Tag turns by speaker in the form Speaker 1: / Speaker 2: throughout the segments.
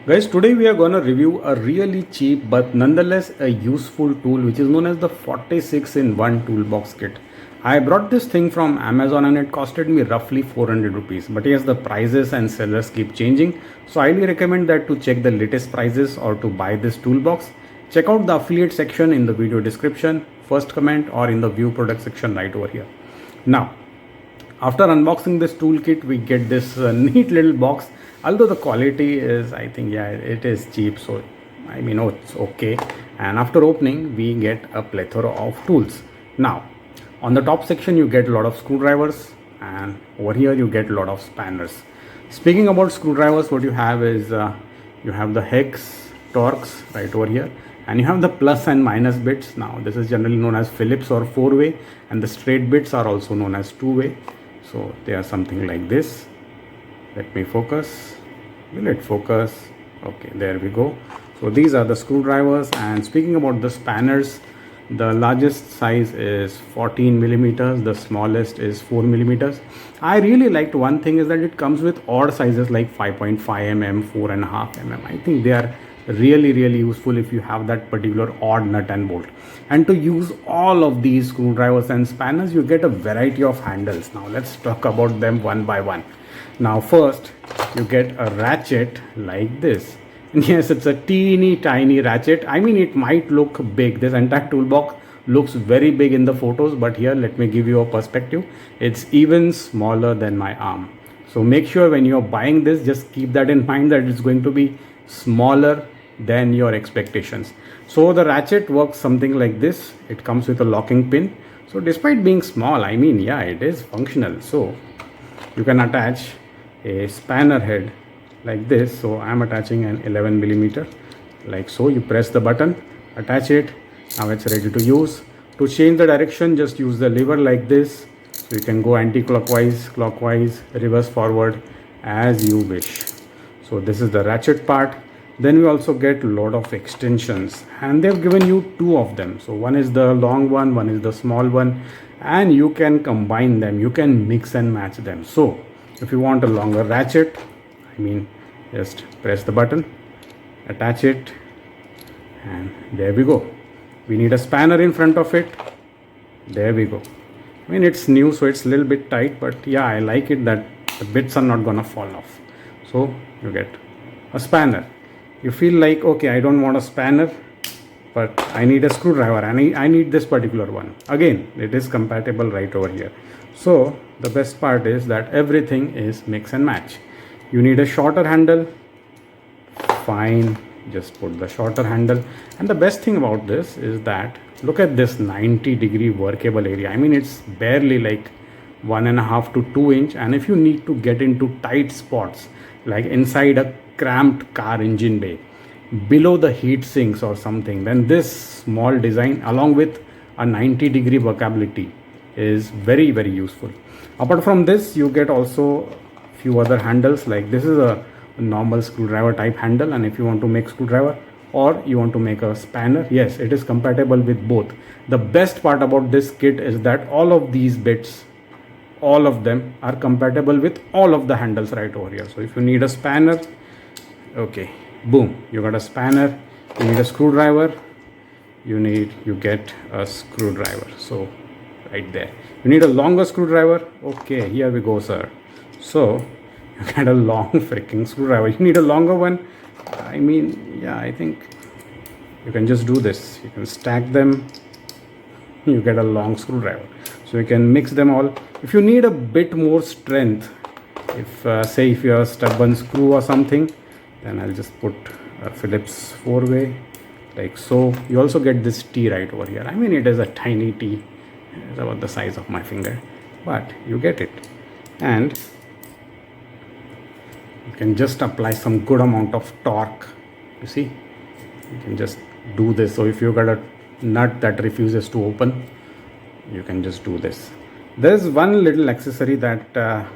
Speaker 1: Guys, today we are going to review a really cheap but nonetheless a useful tool which is known as the 46 in 1 toolbox kit. I brought this thing from Amazon and it costed me roughly 400 rupees. But yes, the prices and sellers keep changing. So I highly recommend that to check the latest prices or to buy this toolbox. Check out the affiliate section in the video description, first comment or in the view product section right over here. Now, after unboxing this toolkit, we get this neat little box. Although the quality is, I think, yeah, it is cheap, so I mean, oh, it's okay. And after opening, we get a plethora of tools. Now, on the top section, you get a lot of screwdrivers, and over here you get a lot of spanners. Speaking about screwdrivers, what you have is you have the hex, torques right over here, and you have the plus and minus bits. Now, this is generally known as Phillips or 4-way, and the straight bits are also known as 2-way. So they are something like this. Let me focus. Will it focus? Okay, there we go. So these are the screwdrivers. And speaking about the spanners, the largest size is 14 millimeters, the smallest is 4 millimeters. I really liked one thing is that it comes with odd sizes like 5.5 mm, 4.5 mm. I think they are really useful if you have that particular odd nut and bolt. And to use all of these screwdrivers and spanners, you get a variety of handles. Now let's talk about them one by one. Now first you get a ratchet like this. And yes, it's a teeny tiny ratchet. I mean, it might look big. This entire toolbox looks very big in the photos, but here let me give you a perspective. It's even smaller than my arm. So make sure when you're buying this, just keep that in mind that it's going to be smaller than your expectations. So the ratchet works something like this. It comes with a locking pin. So despite being small, I mean, yeah, it is functional. So you can attach a spanner head like this. So I'm attaching an 11 millimeter like so. You press the button, attach it. Now it's ready to use. To change the direction, just use the lever like this. So you can go anti-clockwise, clockwise, reverse, forward as you wish. So this is the ratchet part. Then we also get a lot of extensions, and they've given you two of them. So one is the long one is the small one, and you can combine them, you can mix and match them. So if you want a longer ratchet, I mean, just press the button, attach it, and there we go. We need a spanner in front of it. There we go. I mean, it's new, so it's a little bit tight, but yeah, I like it that the bits are not gonna fall off. So you get a spanner. You feel like, okay, I don't want a spanner, but I need a screwdriver, and I need this particular one. Again, it is compatible right over here. So the best part is that everything is mix and match. You need a shorter handle, fine, just put the shorter handle. And the best thing about this is that look at this 90-degree workable area. I mean, it's barely like 1.5 to 2 inch. And if you need to get into tight spots like inside a cramped car engine bay, below the heat sinks or something, then this small design along with a 90-degree workability is very useful. Apart from this, you get also a few other handles. Like this is a normal screwdriver type handle, and if you want to make screwdriver or you want to make a spanner, yes, it is compatible with both. The best part about this kit is that all of these bits, all of them are compatible with all of the handles right over here. So if you need a spanner, okay, boom, you got a spanner. You need a screwdriver, you get a screwdriver. So right there. You need a longer screwdriver, okay, here we go, sir. So you get a long freaking screwdriver. You need a longer one. I mean, yeah, I think you can just do this. You can stack them. You get a long screwdriver. So you can mix them all. If you need a bit more strength, if say if you have a stubborn screw or something, then I'll just put a Phillips 4-way like so. You also get this T right over here. I mean, it is a tiny T. It's about the size of my finger, but you get it. And you can just apply some good amount of torque. You see, you can just do this. So if you got a nut that refuses to open, you can just do this. There's one little accessory that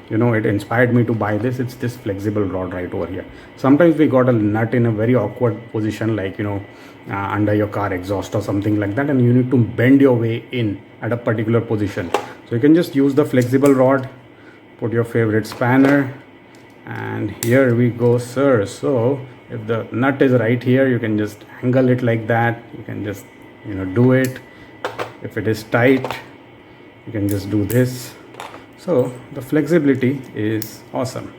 Speaker 1: it inspired me to buy this. It's this flexible rod right over here. Sometimes we got a nut in a very awkward position, like under your car exhaust or something like that, and you need to bend your way in at a particular position. So you can just use the flexible rod, put your favorite spanner, and here we go, sir. So if the nut is right here, you can just angle it like that. You can just do it. If it is tight, you can just do this. So the flexibility is awesome.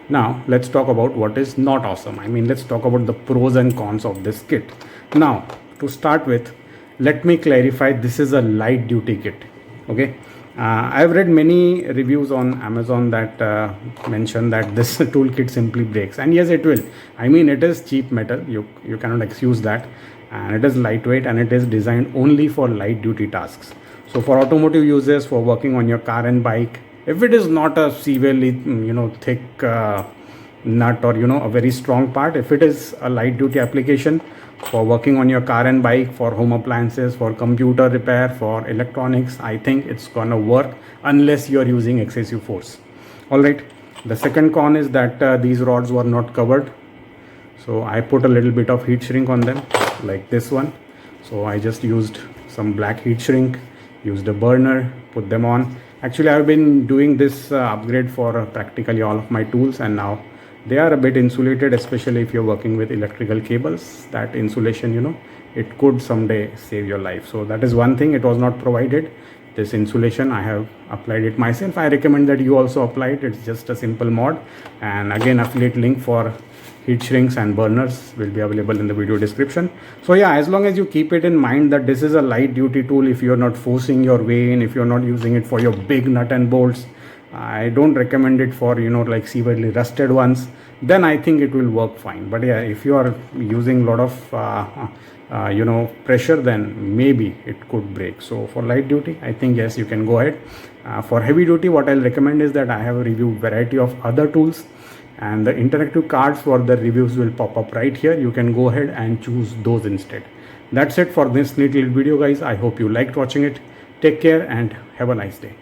Speaker 1: Now let's talk about what is not awesome. I mean, let's talk about the pros and cons of this kit. Now to start with, let me clarify, this is a light duty kit. Okay, I've read many reviews on Amazon that mention that this toolkit simply breaks, and yes, it will. I mean, it is cheap metal, you cannot excuse that, and it is lightweight, and it is designed only for light duty tasks. So for automotive users, for working on your car and bike, if it is not a severely thick nut, or a very strong part, if it is a light duty application for working on your car and bike, for home appliances, for computer repair, for electronics, I think it's gonna work unless you are using excessive force. All right, the second con is that these rods were not covered, so I put a little bit of heat shrink on them, like this one. So I just used some black heat shrink, used a burner, put them on. Actually, I've been doing this upgrade for practically all of my tools, and now they are a bit insulated, especially if you're working with electrical cables. That insulation, it could someday save your life. So that is one thing, it was not provided, this insulation. I have applied it myself. I recommend that you also apply it. It's just a simple mod, and again, affiliate link for heat shrinks and burners will be available in the video description. So yeah, as long as you keep it in mind that this is a light duty tool, if you're not forcing your way in, if you're not using it for your big nut and bolts, I don't recommend it for like severely rusted ones, then I think it will work fine. But yeah, if you are using a lot of pressure, then maybe it could break. So for light duty, I think yes, you can go ahead. For heavy duty, what I'll recommend is that I have reviewed variety of other tools, and the interactive cards for the reviews will pop up right here. You can go ahead and choose those instead. That's it for this little video, guys. I hope you liked watching it. Take care and have a nice day.